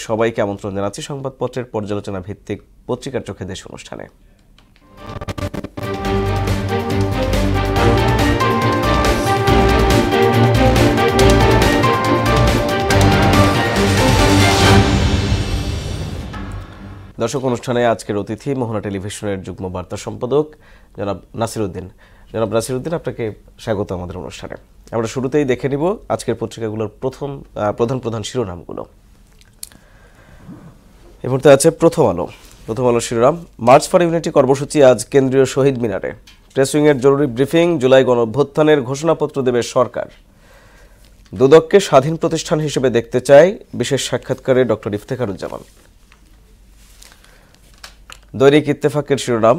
সবাইকে আমন্ত্রণ জানাচ্ছি সংবাদপত্রের পর্যালোচনা ভিত্তিক পত্রিকার চোখে দেশ অনুষ্ঠানে। দর্শক, অনুষ্ঠানে আজকের অতিথি মোহনা টেলিভিশনের যুগ্ম বার্তা সম্পাদক জনাব নাসির উদ্দিন। জনাব নাসির উদ্দিন, আপনাকে স্বাগত আমাদের অনুষ্ঠানে। আমরা শুরুতেই দেখে নিব আজকের পত্রিকাগুলোর প্রধান শিরোনামগুলো। এই মুহূর্তে আছে প্রথম আলো শিরোনাম, মার্চ ফর ইউনিটি কর্মসূচি আজ কেন্দ্রীয় শহীদ মিনারে। প্রেস উইংয়ের জরুরি ব্রিফিং, জুলাই গণঅভ্যুত্থানের ঘোষণাপত্র দেবে সরকার। দুদককে স্বাধীন প্রতিষ্ঠান হিসেবে দেখতে চায়, বিশেষ সাক্ষাৎকারে ডক্টর ইফতেখারুজ্জামান। দৈনিক ইত্তেফাকের শিরোনাম,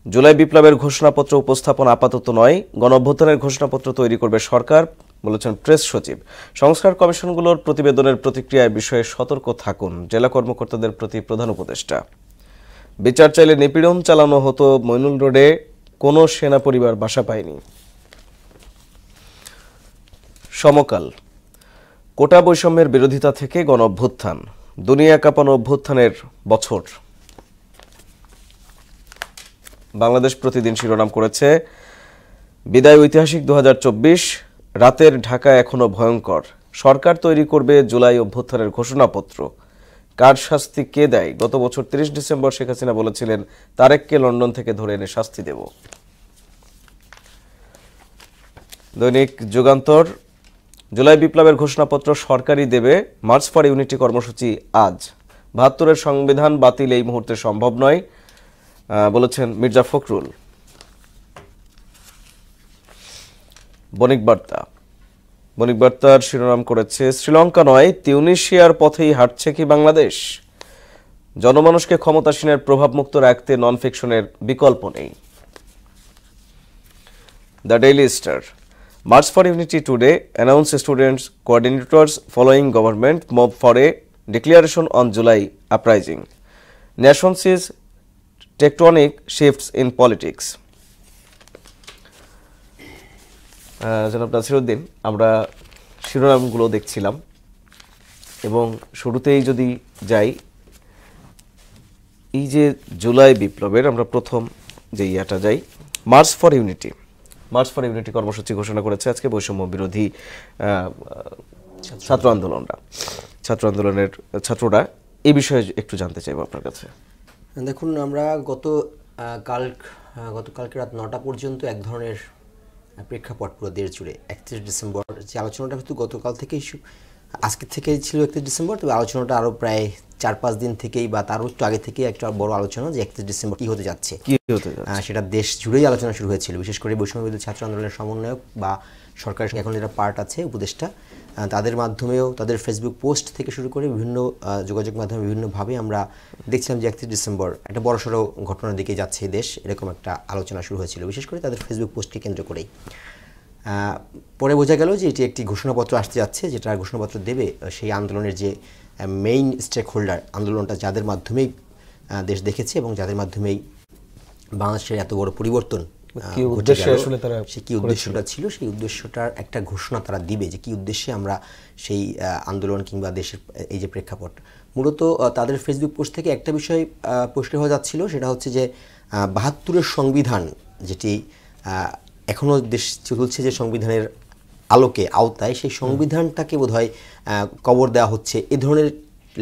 জুলাই বিপ্লবের ঘোষণাপত্র উপস্থাপন আপাতত নয়, গণঅভ্যুত্থানের ঘোষণাপত্র তৈরি করবে সরকার, বলেছেন প্রেস সচিব। সংস্কার কমিশনগুলোর প্রতিবেদনের প্রতিক্রিয়ায় বিষয়ে সতর্ক থাকুন, জেলা কর্মকর্তাদের প্রতি প্রধান উপদেষ্টা। বিচার চাইলে নিপীড়ন চালানো হতো, মইনুল রোডে কোনো সেনা পরিবার বাসা পায়নি। সমকাল, কোটা বৈষম্যের বিরোধিতা থেকে গণঅভ্যুত্থান, দুনিয়া কাঁপানো অভ্যুত্থানের বছর। বাংলাদেশ প্রতিদিন শিরোনাম করেছে, বিদায় ঐতিহাসিক 2024, রাতের ঢাকা এখনো ভয়ঙ্কর, সরকার তৈরি করবে জুলাই অভ্যুত্থানের ঘোষণাপত্র, কার শাস্তি কে দেয়। গত বছর 30 ডিসেম্বর শেখ হাসিনা বলেছিলেন, তারেককে লন্ডন থেকে ধরে এনে শাস্তি দেব। দৈনিক যুগান্তর, জুলাই বিপ্লবের ঘোষণাপত্র সরকারই দেবে, মার্চ ফর ইউনিটি কর্মসূচি আজ। ৭২-এর সংবিধান বাতিল এই মুহূর্তে সম্ভব নয়, বলেছেন মির্জা ফখরুল। বণিক বার্তার শিরোনাম করেছে, শ্রীলঙ্কা নয় তিউনিশিয়ার পথেই হাঁটছে কি বাংলাদেশ। জনমানুষকে ক্ষমতাসীনের প্রভাবমুক্ত রাখতে নন ফিকশনের বিকল্প নেই। The Daily Star, March for unity today, announce students coordinators following government move for a declaration on July uprising. Nation sees tectonic shifts in politics. জনাব নাসির উদ্দিন, আমরা শিরোনামগুলো দেখছিলাম এবং শুরুতেই যদি যাই, এই যে জুলাই বিপ্লবের আমরা প্রথম যে যাই, মার্চ ফর ইউনিটি কর্মসূচি ঘোষণা করেছে আজকে বৈষম্য বিরোধী ছাত্র আন্দোলনের ছাত্ররা। এই বিষয়ে একটু জানতে চাইব আপনার কাছে। দেখুন, আমরা গতকালকে রাত 9টা পর্যন্ত এক ধরনের প্রেক্ষাপট পুরো দেশ জুড়ে 31 ডিসেম্বর যে আলোচনাটা কিন্তু গতকাল থেকেই আজকে থেকেই ছিল 31 ডিসেম্বর, তবে আলোচনাটা আরও প্রায় 4-5 দিন থেকেই বা তারও একটু আগে থেকেই একটা বড় আলোচনা যে 31 ডিসেম্বর কী হতে যাচ্ছে সেটা দেশ জুড়েই আলোচনা শুরু হয়েছিল। বিশেষ করে বৈষম্য বিরোধী ছাত্র আন্দোলনের সমন্বয়ক বা সরকারের সঙ্গে এখন যেটা পার্ট আছে উপদেষ্টা, তাদের মাধ্যমেও তাদের ফেসবুক পোস্ট থেকে শুরু করে বিভিন্ন যোগাযোগ মাধ্যমে বিভিন্নভাবে আমরা দেখছিলাম যে 31 ডিসেম্বর একটা বড়সড় ঘটনার দিকে যাচ্ছে দেশ, এরকম একটা আলোচনা শুরু হয়েছিল বিশেষ করে তাদের ফেসবুক পোস্টকে কেন্দ্র করেই। পরে বোঝা গেল যে এটি একটি ঘোষণাপত্র আসতে যাচ্ছে, যেটা ঘোষণাপত্র দেবে সেই আন্দোলনের যে মেইন স্টেক হোল্ডার, আন্দোলনটা যাদের মাধ্যমেই দেশ দেখেছে এবং যাদের মাধ্যমেই বাংলাদেশের এত বড় পরিবর্তন কি উদ্দেশ্যটা ছিল, সেই উদ্দেশ্যটার একটা ঘোষণা তারা দিবে যে কি উদ্দেশ্যে আমরা সেই আন্দোলন কিংবা দেশের এই যে প্রেক্ষাপট। মূলত তাদের ফেসবুক পোস্ট থেকে একটা বিষয় পরিষ্কার হয়ে যাচ্ছিল, সেটা হচ্ছে যে 72-এর সংবিধান, যেটি এখনও দেশ চলছে যে সংবিধানের আওতায়, সেই সংবিধানটাকে বোধহয় কবর দেওয়া হচ্ছে, এ ধরনের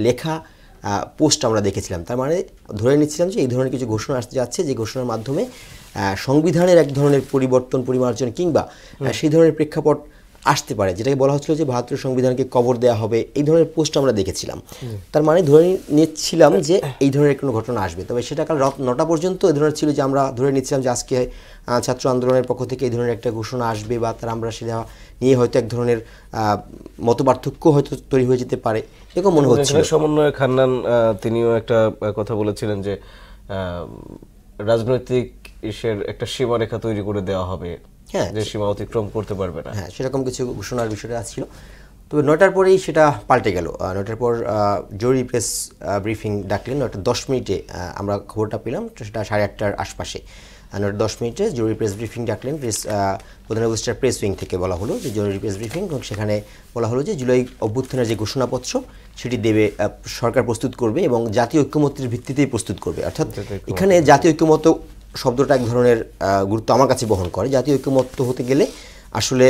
লেখা পোস্ট আমরা দেখেছিলাম। তার মানে ধরে নিচ্ছিলাম যে এই ধরনের কিছু ঘোষণা আসতে যাচ্ছে, যে ঘোষণার মাধ্যমে সংবিধানের এক ধরনের পরিমার্জন কিংবা সেই ধরনের প্রেক্ষাপট আসতে পারে, যেটাকে বলা হচ্ছিল যে 72 সংবিধানকে কবর দেওয়া হবে, এই ধরনের পোস্ট আমরা দেখেছিলাম। তার মানে ধরে নিচ্ছিলাম যে এই ধরনের কোনো ঘটনা আসবে। তবে সেটা কাল রাত 9টা পর্যন্ত এই ধরনের ছিল যে আমরা ধরে নিচ্ছিলাম যে আজকে ছাত্র আন্দোলনের পক্ষ থেকে এই ধরনের একটা ঘোষণা আসবে বা আমরা সেটা নিয়ে হয়তো এক ধরনের মতপার্থক্য হয়তো তৈরি হয়ে যেতে পারে, এরকম মনে হচ্ছিল। সমন্বয় খান্নান তিনিও একটা কথা বলেছিলেন যে রাজনৈতিক একটা সীমারেখা তৈরি করে দেওয়া হবে, যে সীমা অতিক্রম করতে পারবে না। হ্যাঁ, সেরকম কিছু ঘোষণার বিষয়টা ছিল। তবে 9টার পরেই সেটা পাল্টে গেল। 9টার পর জরুরি প্রেস ব্রিফিং ডাকলেন 9টা 10 মিনিটে আমরা খবরটা পেলাম, সেটা 8:30টার আশপাশে। 9:10 জরুরি প্রেস ব্রিফিং ডাকলেন প্রধান উপদেষ্টার প্রেস উইং থেকে বলা হলো যে জরুরি প্রেস ব্রিফিং, এবং সেখানে বলা হলো যে জুলাই অভ্যুত্থানের যে ঘোষণাপত্র সেটি দেবে, সরকার প্রস্তুত করবে এবং জাতীয় ঐক্যমত্যের ভিত্তিতেই প্রস্তুত করবে। অর্থাৎ এখানে জাতীয় ঐক্যমত্য শব্দটা এক ধরনের গুরুত্ব আমার কাছে বহন করে। জাতীয় ঐক্যমত্য হতে গেলে আসলে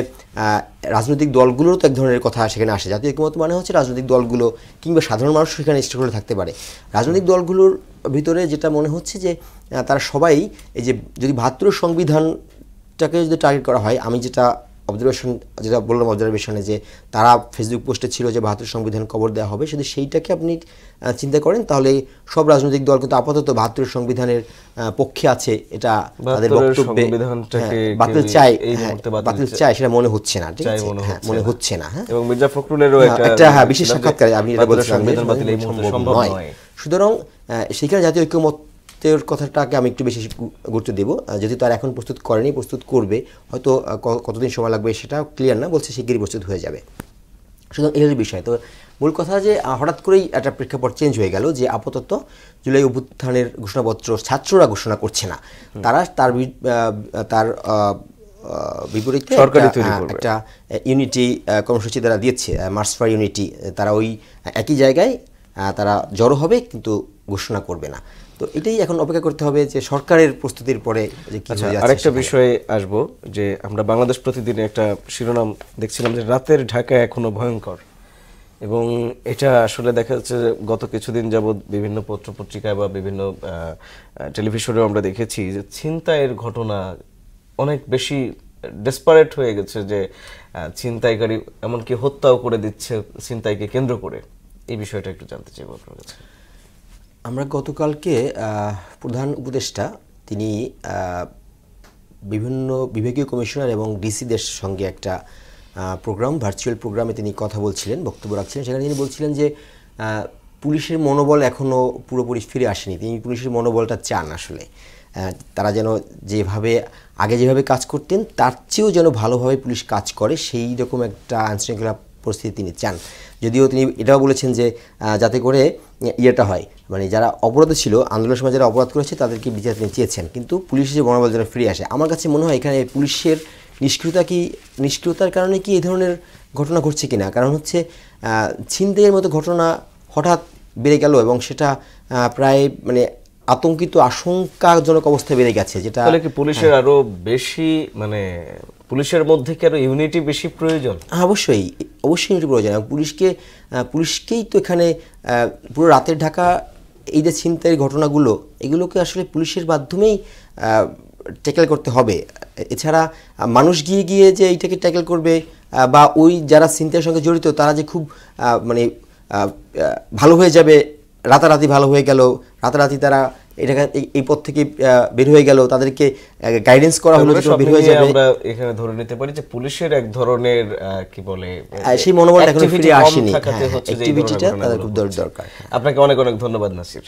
রাজনৈতিক দলগুলোরও তো এক ধরনের কথা সেখানে আসে। জাতীয় ঐক্যমত্য মানে হচ্ছে রাজনৈতিক দলগুলো কিংবা সাধারণ মানুষ সেখানে স্টেকহোল্ডার থাকতে পারে। রাজনৈতিক দলগুলোর ভিতরে যেটা মনে হচ্ছে যে তারা সবাই এই যে যদি ৭২ সংবিধানটাকে যদি টার্গেট করা হয়, আমি যেটা বললাম অবজারভেশনে যে তারা ফেসবুক পোস্টে ছিল যে ৭২ সংবিধান কবর দেওয়া হবে, যদি সেইটাকে আপনি চিন্তা করেন তাহলে সব রাজনৈতিক দল কিন্তু আপাতত ৭২ সংবিধানের পক্ষে আছে, এটা তাদের বক্তব্যে বাতিল চায় সেটা মনে হচ্ছে না, ঠিক আছে, মনে হচ্ছে না। এবং মির্জা ফখরুলেরও একটা বিশেষ সাক্ষাৎকারে আপনি এটা বলছিলেন সম্ভব নয়। সুতরাং সেখানে জাতীয় ঐক্যমত্যের কথাটাকে আমি একটু বেশি গুরুত্ব দেব। যদি তার এখন প্রস্তুত করেনি, প্রস্তুত করবে, হয়তো কতদিন সময় লাগবে সেটা ক্লিয়ার না, বলছে শিগগিরই প্রস্তুত হয়ে যাবে। সুতরাং এর বিষয় তো মূল কথা যে হঠাৎ করেই একটা প্রেক্ষাপট চেঞ্জ হয়ে গেল যে আপাতত জুলাই অভ্যুত্থানের ঘোষণাপত্র ছাত্ররা ঘোষণা করছে না, তারা তার বিপরীতে একটা ইউনিটি কর্মসূচি তারা দিয়েছে, মার্চ ফর ইউনিটি। তারা ওই একই জায়গায় তারা জড়ো হবে কিন্তু ঘোষণা করবে না। তো এটাই এখন অপেক্ষা করতে হবে যে সরকারের প্রস্তুতির পরে যে কি হয়ে যাচ্ছে। আরেকটা বিষয়ে আসবো যে আমরা বাংলাদেশ প্রতিদিনে একটা শিরোনাম দেখছিলাম যে রাতের ঢাকা এখনো ভয়ঙ্কর, এবং এটা আসলে দেখা যাচ্ছে গত কিছুদিন যাবৎ বিভিন্ন পত্রপত্রিকায় বা বিভিন্ন টেলিভিশনেও আমরা দেখেছি যে ছিনতাইয়ের ঘটনা অনেক বেশি ডেসপারেট হয়ে গেছে, যে ছিনতাইকারী এমনকি হত্যাও করে দিচ্ছে ছিনতাইকে কেন্দ্র করে। এই বিষয়টা একটু জানতে চাইব আপনার কাছে। আমরা গতকালকে প্রধান উপদেষ্টা তিনি বিভিন্ন বিভাগীয় কমিশনার এবং ডিসিদের সঙ্গে একটা ভার্চুয়াল প্রোগ্রামে তিনি কথা বলছিলেন, বক্তব্য রাখছিলেন। সেখানে তিনি বলছিলেন যে পুলিশের মনোবল এখনও পুরোপুরি ফিরে আসেনি। তিনি পুলিশের মনোবলটা চান আসলে, তারা যেন আগে যেভাবে কাজ করতেন তার চেয়েও যেন ভালোভাবে পুলিশ কাজ করে, সেই রকম একটা আইনশৃঙ্খলা পরিস্থিতি তিনি চান। যদিও তিনি এটাও বলেছেন যে যাতে করে ইয়েটা হয়, মানে যারা অপরাধ ছিল, আন্দোলনের সময় যারা অপরাধ করেছে তাদেরকে বিচার তিনি চেয়েছেন, কিন্তু পুলিশের যে মনোবল যেন ফিরে আসে। আমার কাছে মনে হয় এখানে পুলিশের নিষ্ক্রিয়তার কারণে কি এই ধরনের ঘটনা ঘটছে কিনা, কারণ হচ্ছে ছিনতাইয়ের মতো ঘটনা হঠাৎ বেড়ে গেল এবং সেটা প্রায় মানে আশঙ্কাজনক অবস্থায় বেড়ে গেছে, যেটা কি পুলিশের আরো বেশি মানে পুলিশের মধ্যে কি আরো ইউনিটি বেশি প্রয়োজন? অবশ্যই ইউনিটি প্রয়োজন। পুলিশকেই তো এখানে পুরো রাতের ঢাকা এই যে ছিনতাইয়ের ঘটনাগুলো, এগুলোকে আসলে পুলিশের মাধ্যমেই ট্যাকেল করতে হবে। এছাড়া মানুষ গিয়ে যে এইটাকে ট্যাকেল করবে বা ওই যারা ছিনতাইয়ের সঙ্গে জড়িত তারা যে খুব মানে ভালো হয়ে যাবে, রাতারাতি ভালো হয়ে গেল, রাতারাতি তারা এই পথ থেকে বের হয়ে গেল, তাদেরকে গাইডেন্স করা হলো বের হয়ে যাবে। আমরা এখানে ধরে নিতে পারি যে পুলিশের এক ধরনের কি বলে সেই মনোবলটা এখনো ফিরে আসেনি, অ্যাক্টিভিটিটা তাদের খুব দরকার। আপনাকে অনেক অনেক ধন্যবাদ নাসির।